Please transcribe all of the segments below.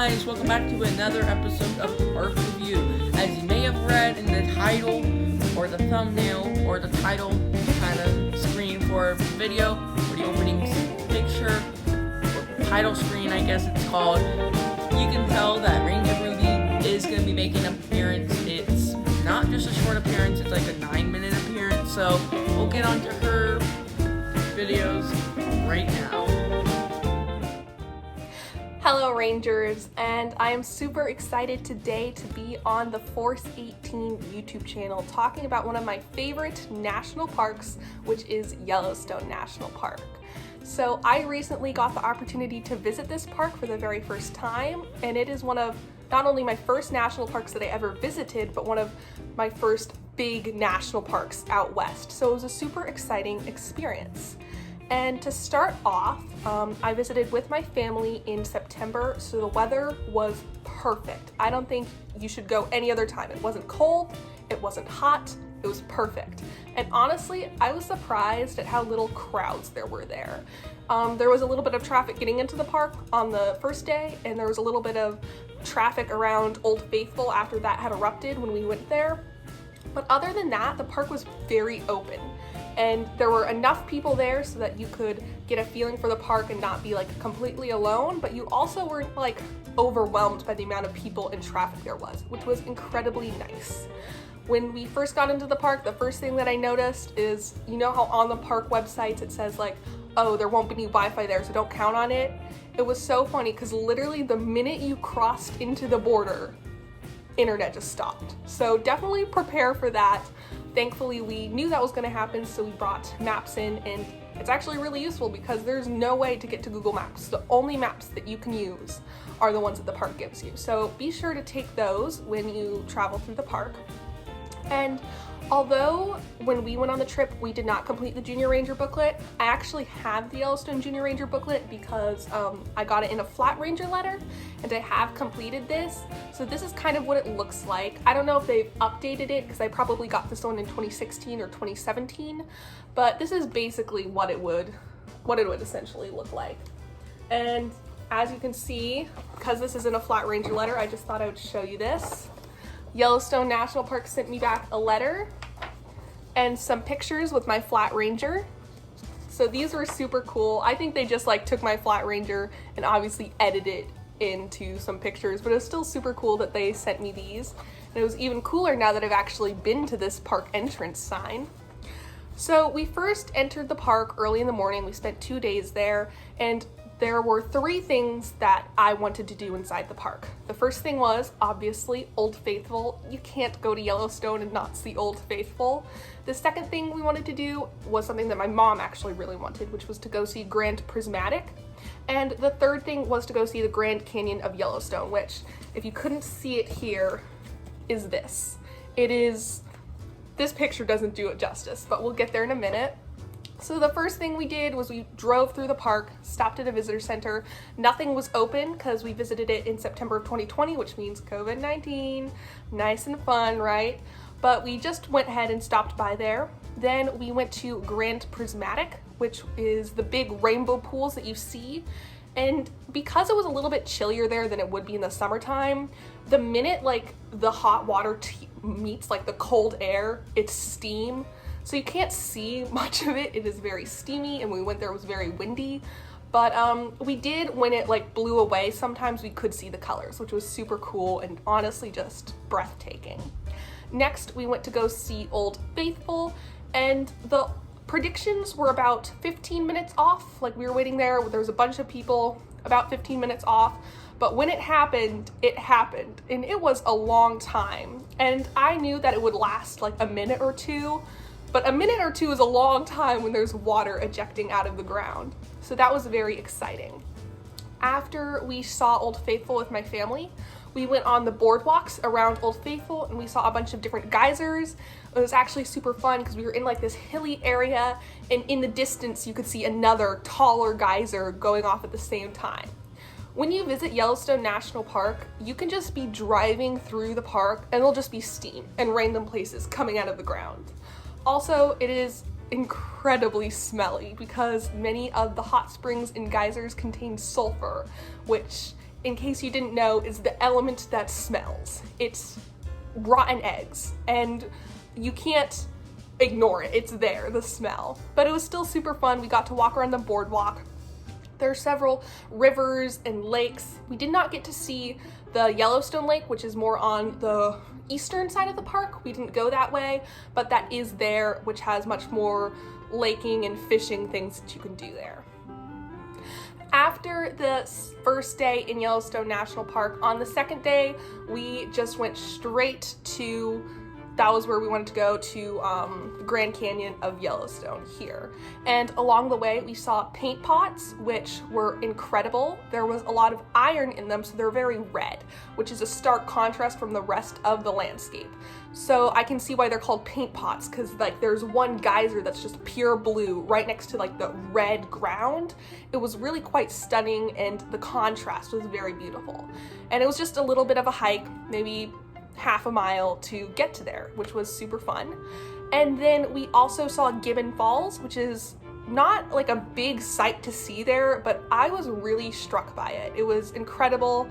guys, welcome back to another episode of Park Review. As you may have read in the title, or the thumbnail, or the title kind of screen for a video, or the opening picture, or title screen I guess it's called, you can tell that Ranger Ruby is going to be making an appearance. It's not just a short appearance, it's like a 9-minute appearance, so we'll get on to her videos right now. Hello Rangers, and I am super excited today to be on the Force 18 YouTube channel talking about one of my favorite national parks, which is Yellowstone National Park. So I recently got the opportunity to visit this park for the very first time, and it is one of not only my first national parks that I ever visited, but one of my first big national parks out west. So it was a super exciting experience. And to start off, I visited with my family in September, so the weather was perfect. I don't think you should go any other time. It wasn't cold, it wasn't hot, it was perfect. And honestly, I was surprised at how little crowds there were there. There was a little bit of traffic getting into the park on the first day, and there was a little bit of traffic around Old Faithful after that had erupted when we went there. But other than that, the park was very open. And there were enough people there so that you could get a feeling for the park and not be like completely alone, but you also weren't like overwhelmed by the amount of people and traffic there was, which was incredibly nice. When we first got into the park, the first thing that I noticed is, you know how on the park websites it says like, oh, there won't be any Wi-Fi there, so don't count on it? It was so funny because literally the minute you crossed into the border, internet just stopped. So definitely prepare for that. Thankfully, we knew that was going to happen, so we brought maps in, and it's actually really useful because there's no way to get to Google Maps. The only maps that you can use are the ones that the park gives you. So be sure to take those when you travel through the park. And although when we went on the trip, we did not complete the Junior Ranger booklet, I actually have the Yellowstone Junior Ranger booklet because I got it in a Flat Ranger letter, and I have completed this. So this is kind of what it looks like. I don't know if they've updated it because I probably got this one in 2016 or 2017, but this is basically what it would essentially look like. And as you can see, because this is in a Flat Ranger letter, I just thought I would show you this. Yellowstone National Park sent me back a letter and some pictures with my Flat Ranger. So these were super cool. I think they just like took my Flat Ranger and obviously edited it into some pictures, but it was still super cool that they sent me these. And it was even cooler now that I've actually been to this park entrance sign. So we first entered the park early in the morning. We spent 2 days there, and there were 3 things that I wanted to do inside the park. The first thing was, obviously, Old Faithful. You can't go to Yellowstone and not see Old Faithful. The second thing we wanted to do was something that my mom actually really wanted, which was to go see Grand Prismatic. And the third thing was to go see the Grand Canyon of Yellowstone, which, if you couldn't see it here, is this. This picture doesn't do it justice, but we'll get there in a minute. So the first thing we did was we drove through the park, stopped at a visitor center. Nothing was open because we visited it in September of 2020, which means COVID-19. Nice and fun, right? But we just went ahead and stopped by there. Then we went to Grand Prismatic, which is the big rainbow pools that you see. And because it was a little bit chillier there than it would be in the summertime, the minute like the hot water meets like the cold air, it's steam. So you can't see much of it. It is very steamy, and when we went there, it was very windy. But we did, when it like blew away, sometimes we could see the colors, which was super cool and honestly just breathtaking. Next, we went to go see Old Faithful, and the predictions were about 15 minutes off. Like we were waiting there was a bunch of people, about 15 minutes off. But when it happened, and it was a long time. And I knew that it would last like a minute or two, but a minute or two is a long time when there's water ejecting out of the ground. So that was very exciting. After we saw Old Faithful with my family, we went on the boardwalks around Old Faithful, and we saw a bunch of different geysers. It was actually super fun because we were in like this hilly area, and in the distance you could see another taller geyser going off at the same time. When you visit Yellowstone National Park, you can just be driving through the park and there'll just be steam and random places coming out of the ground. Also, it is incredibly smelly because many of the hot springs and geysers contain sulfur, which in case you didn't know, is the element that smells. It's rotten eggs, and you can't ignore it. It's there, the smell. But it was still super fun. We got to walk around the boardwalk. There are several rivers and lakes. We did not get to see the Yellowstone Lake, which is more on the eastern side of the park. We didn't go that way, but that is there, which has much more laking and fishing things that you can do there. After the first day in Yellowstone National Park, on the second day, we just went straight to, that was where we wanted to go, to the Grand Canyon of Yellowstone here. And along the way, we saw paint pots, which were incredible. There was a lot of iron in them, so they're very red, which is a stark contrast from the rest of the landscape. So I can see why they're called paint pots, because like there's one geyser that's just pure blue right next to like the red ground. It was really quite stunning, and the contrast was very beautiful. And it was just a little bit of a hike, maybe half a mile to get to there, which was super fun. And then we also saw Gibbon Falls, which is not like a big sight to see there, but I was really struck by it. It was incredible,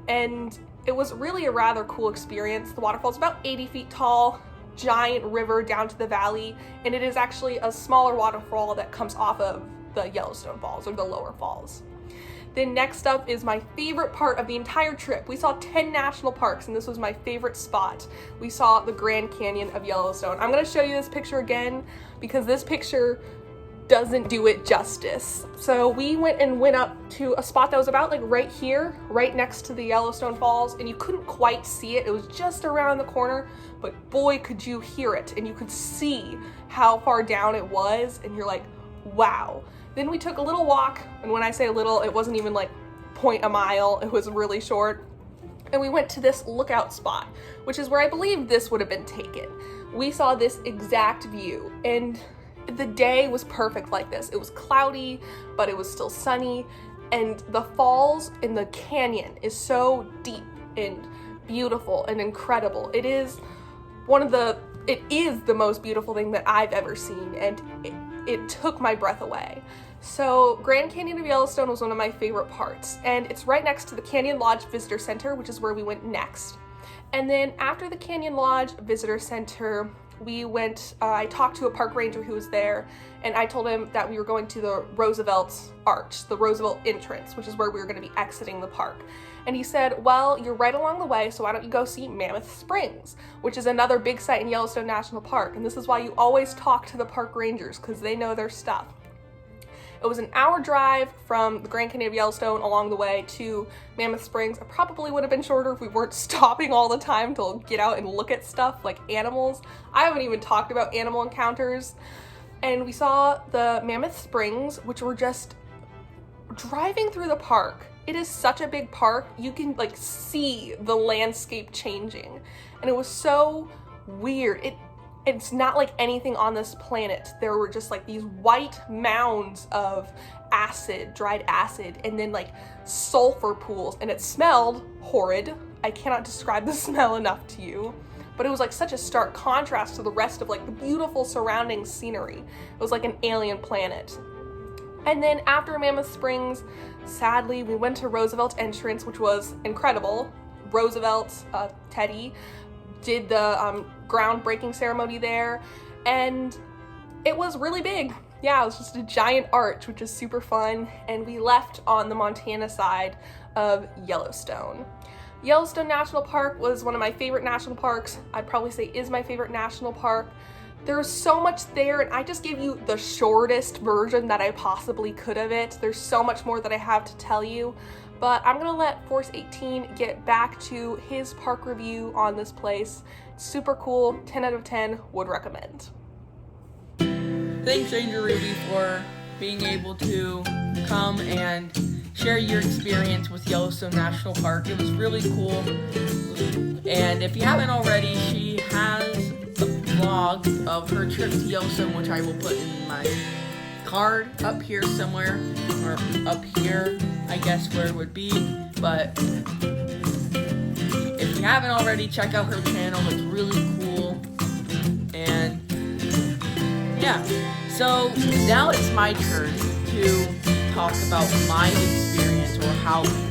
and it was really a rather cool experience. The waterfall's about 80 feet tall, giant river down to the valley, and it is actually a smaller waterfall that comes off of the Yellowstone Falls, or the lower falls. Then next up is my favorite part of the entire trip. We saw 10 national parks, and this was my favorite spot. We saw the Grand Canyon of Yellowstone. I'm gonna show you this picture again because this picture doesn't do it justice. So we went up to a spot that was about like right here, right next to the Yellowstone Falls, and you couldn't quite see it. It was just around the corner, but boy, could you hear it, and you could see how far down it was, and you're like, wow. Then we took a little walk, and when I say little, it wasn't even like point a mile, it was really short. And we went to this lookout spot, which is where I believe this would have been taken. We saw this exact view, and the day was perfect like this. It was cloudy, but it was still sunny, and the falls in the canyon is so deep and beautiful and incredible. It is the most beautiful thing that I've ever seen, and it took my breath away. So Grand Canyon of Yellowstone was one of my favorite parts, and it's right next to the Canyon Lodge Visitor Center, which is where we went next. And then after the Canyon Lodge Visitor Center, we went, I talked to a park ranger who was there, and I told him that we were going to the Roosevelt Arch, the Roosevelt entrance, which is where we were going to be exiting the park. And he said, well, you're right along the way, so why don't you go see Mammoth Springs, which is another big site in Yellowstone National Park. And this is why you always talk to the park rangers, because they know their stuff. It was an hour drive from the Grand Canyon of Yellowstone along the way to Mammoth Springs. It probably would have been shorter if we weren't stopping all the time to get out and look at stuff like animals. I haven't even talked about animal encounters. And we saw the Mammoth Springs, which were just driving through the park. It is such a big park, you can like see the landscape changing. And it was so weird. It's not like anything on this planet. There were just like these white mounds of acid, dried acid, and then like sulfur pools, and it smelled horrid. I cannot describe the smell enough to you, but it was like such a stark contrast to the rest of like the beautiful surrounding scenery. It was like an alien planet. And then after Mammoth Springs, sadly, we went to Roosevelt entrance, which was incredible. Roosevelt, Teddy, did the groundbreaking ceremony there, and it was really big. Yeah, it was just a giant arch, which is super fun, and we left on the Montana side of Yellowstone. Yellowstone National Park was one of my favorite national parks. I'd probably say is my favorite national park. There's so much there, and I just gave you the shortest version that I possibly could of it. There's so much more that I have to tell you, but I'm gonna let Force 18 get back to his park review on this place. It's super cool, 10 out of 10, would recommend. Thanks, Ranger Ruby, for being able to come and share your experience with Yellowstone National Park. It was really cool. And if you haven't already, she has a vlog of her trip to Yellowstone, which I will put in my card up here somewhere, or up here, I guess where it would be. But if you haven't already, check out her channel. It's really cool. And yeah, so now it's my turn to talk about my experience or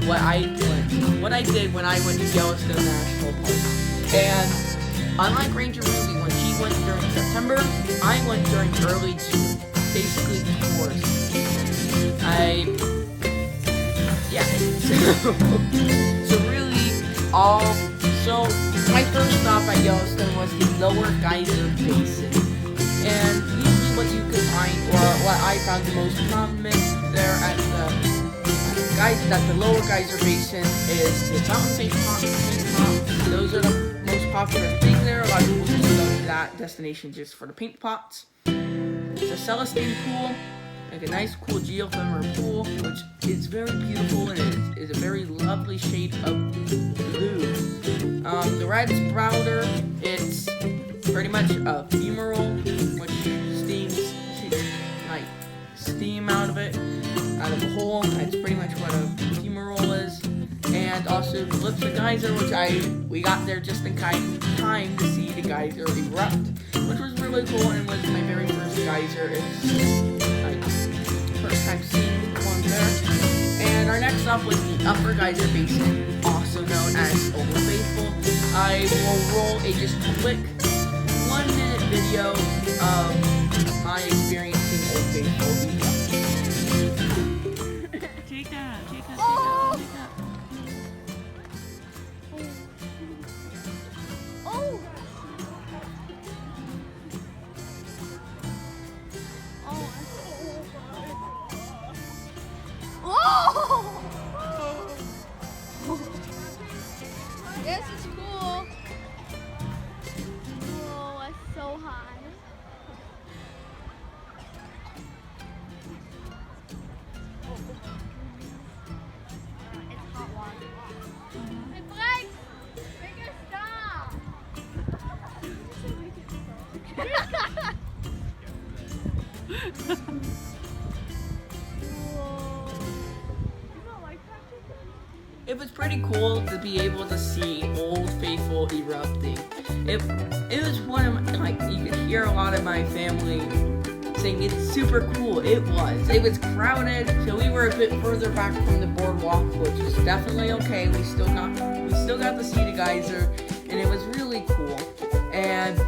what I did when I went to Yellowstone National Park. And unlike Ranger Ruby, when she went during September, I went during early June, basically the tourist season. So my first stop at Yellowstone was the Lower Geyser Basin. And usually what you can find, or what I found the most prominent there at the Lower Geyser Basin is the Fountain Paint Pots. Those are the most popular thing there. A lot of people just go to that destination just for the paint pots. It's a Celestine pool, like a nice cool geothermal pool, which is very beautiful and it is a very lovely shade of blue. The red sprouter, it's pretty much a fumarole, which shoots like steam out of a hole. That's pretty much what a fumarole is. And also the Lips of Geyser, which we got there just in time to see the geyser erupt, which was really cool and was my very first geyser. It's like first time seeing one there. And our next stop was the Upper Geyser Basin, also known as Old Faithful. I will roll just a quick 1-minute video of my experiencing Old Faithful. Take that. This is cool. Oh, it's so high. It's hot water. Hey, Blake! Make it stop! It was pretty cool to be able to see Old Faithful erupting. It was one of my, you could hear a lot of my family saying it's super cool. It was crowded, so we were a bit further back from the boardwalk, which is definitely okay. We still got to see the geyser, and it was really cool. And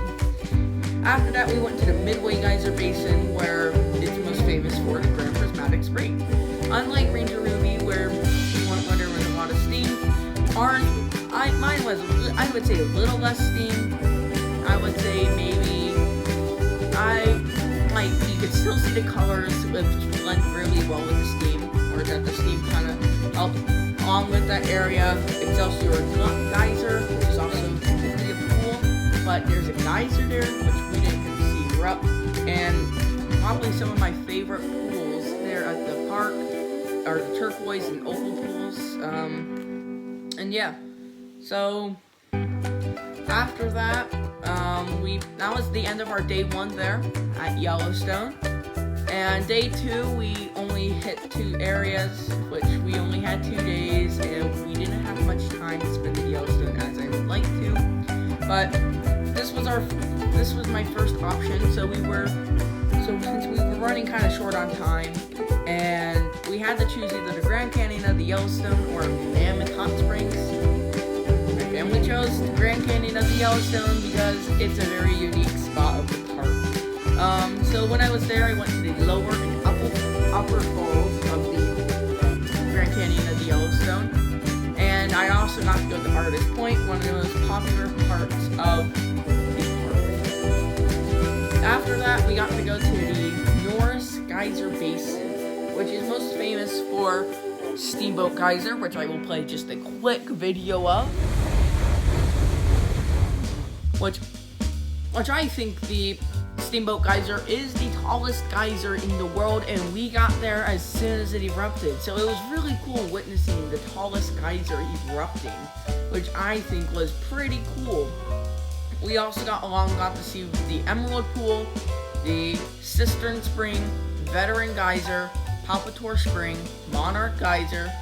after that, we went to the Midway Geyser Basin, where it's most famous for the Grand Prismatic Spring. Unlike Ranger Ruby, where there was a lot of steam, mine was, I would say, a little less steam. I would say maybe, you could still see the colors, which blend really well with the steam, or that the steam kind of helped along with that area. It's also a geyser, which is also really a pool, but there's a geyser there, which we didn't get to see erupt, and probably some of my favorite pools there at the park are the turquoise and opal pools, and yeah, so after that, that was the end of our day 1 there at Yellowstone, and day 2 we only hit 2 areas, which we only had 2 days, and we didn't have much time to spend at Yellowstone as I would like to, but this was my first option, so since we were running kind of short on time, and we had to choose either the Grand Canyon of the Yellowstone or Mammoth Hot Springs. My family chose the Grand Canyon of the Yellowstone because it's a very unique spot of the park. So when I was there, I went to the lower and upper falls of the Grand Canyon of the Yellowstone, and I also got to go to Artist Point, one of the most popular parts of the park. After that, we got to go to the Norris Geyser Basin, which is most famous for Steamboat Geyser, which I will play just a quick video of. Which I think the Steamboat Geyser is the tallest geyser in the world, and we got there as soon as it erupted. So it was really cool witnessing the tallest geyser erupting, which I think was pretty cool. We also got to see the Emerald Pool, the Cistern Spring, Veteran Geyser, Palpitor Spring, Monarch Geyser,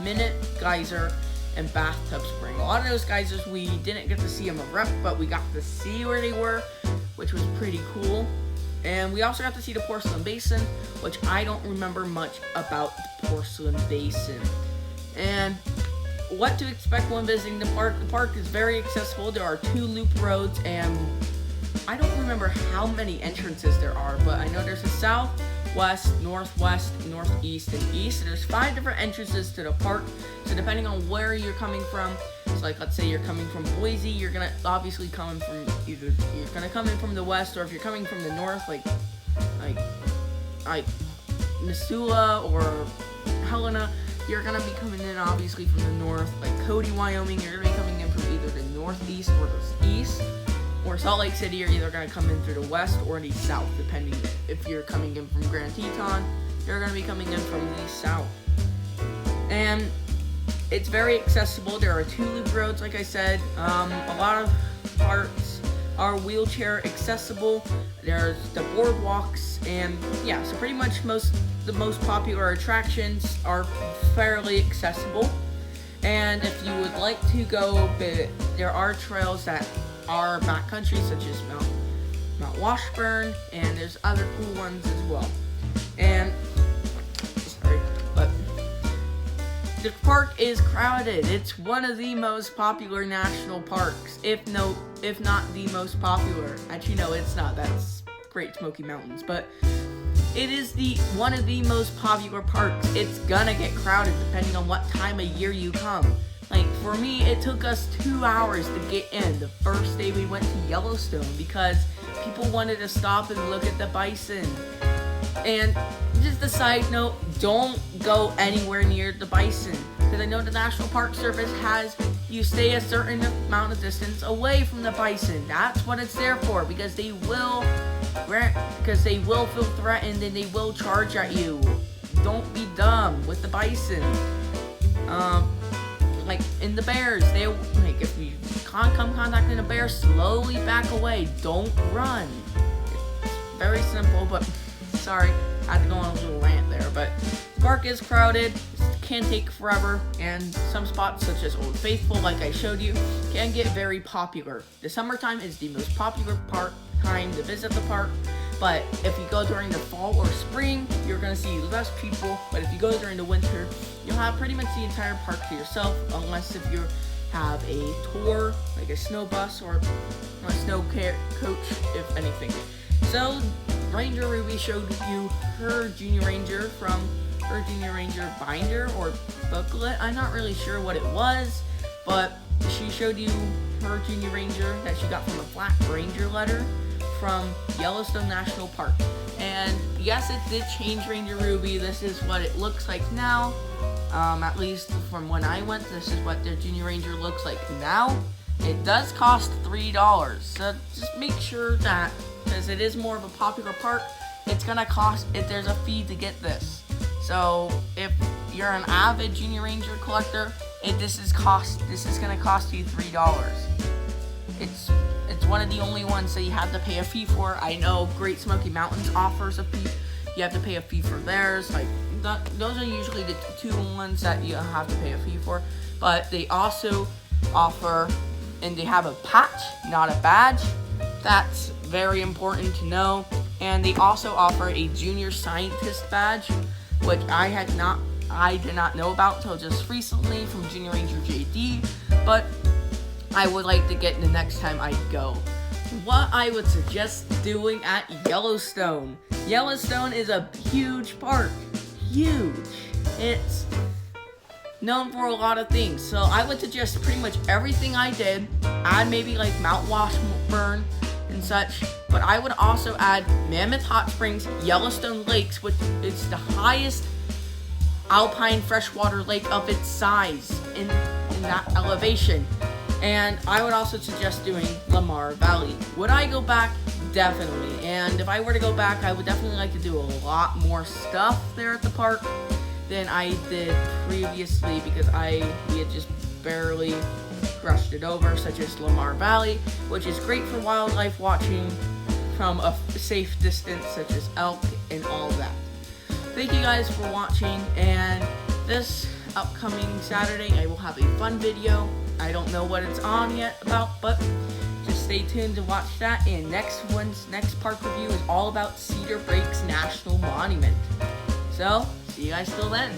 Minute Geyser, and Bathtub Spring. A lot of those geysers we didn't get to see them erupt, but we got to see where they were, which was pretty cool. And we also got to see the Porcelain Basin, which I don't remember much about the Porcelain Basin. And what to expect when visiting the park. The park is very accessible. There are 2 loop roads, and I don't remember how many entrances there are, but I know there's a south, west, northwest, northeast, and east. So there's 5 different entrances to the park. So depending on where you're coming from, so like let's say you're coming from Boise, you're gonna obviously come from you're gonna come in from the west, or if you're coming from the north, like Missoula or Helena, you're gonna be coming in obviously from the north. Like Cody, Wyoming, you're gonna be coming in from either the northeast or the east. Or Salt Lake City, you're either gonna come in through the west or the south, depending if you're coming in from Grand Teton, you're gonna be coming in from the south. And it's very accessible. There are 2 loop roads, like I said. A lot of parts are wheelchair accessible. There's the boardwalks, and yeah, so pretty much the most popular attractions are fairly accessible. And if you would like to go, there are trails that are backcountry, such as Mount Washburn, and there's other cool ones as well. And the park is crowded. It's one of the most popular national parks, if not the most popular. Actually, no, it's not. That's Great Smoky Mountains, but it is one of the most popular parks. It's gonna get crowded depending on what time of year you come. Like, for me, it took us 2 hours to get in the first day we went to Yellowstone because people wanted to stop and look at the bison. And just a side note, don't go anywhere near the bison, because I know the National Park Service has you stay a certain amount of distance away from the bison. That's what it's there for, because they will feel threatened and they will charge at you. Don't be dumb with the bison. Like in the bears, if you can't come contacting a bear, slowly back away. Don't run. It's very simple, but sorry, I had to go on a little rant there. But the park is crowded, can take forever, and some spots such as Old Faithful, like I showed you, can get very popular. The summertime is the most popular time to visit the park, but if you go during the fall or spring, you're going to see less people. But if you go during the winter, you'll have pretty much the entire park to yourself, unless if you have a tour, like a snow bus or a snow coach, if anything. So Ranger Ruby showed you her Junior Ranger from her Junior Ranger binder or booklet. I'm not really sure what it was, but she showed you her Junior Ranger that she got from a Black Ranger letter from Yellowstone National Park. And yes, it did change Ranger Ruby. This is what it looks like now. At least from when I went, this is what their Junior Ranger looks like now. It does cost $3, so just make sure that, because it is more of a popular park, it's gonna cost, if there's a fee to get this. So if you're an avid Junior Ranger collector, this is gonna cost you $3. It's one of the only ones that you have to pay a fee for. I know Great Smoky Mountains offers a fee. You have to pay a fee for theirs. Those are usually the 2 ones that you have to pay a fee for. But they also offer, and they have a patch, not a badge. That's very important to know. And they also offer a Junior Scientist badge, which I did not know about until just recently from Junior Ranger JD. But I would like to get the next time I go. What I would suggest doing at Yellowstone. Yellowstone is a huge park. Huge. It's known for a lot of things. So I would suggest pretty much everything I did. Add maybe like Mount Washburn and such. But I would also add Mammoth Hot Springs, Yellowstone Lakes, which is the highest alpine freshwater lake of its size in that elevation. And I would also suggest doing Lamar Valley. Would I go back? Definitely. And if I were to go back, I would definitely like to do a lot more stuff there at the park than I did previously, because we had just barely brushed it over, such as Lamar Valley, which is great for wildlife watching from a safe distance, such as elk and all that. Thank you guys for watching, and this upcoming Saturday I will have a fun video. I don't know what it's on yet about, but just stay tuned to watch that. And next park review is all about Cedar Breaks National Monument. So, see you guys till then.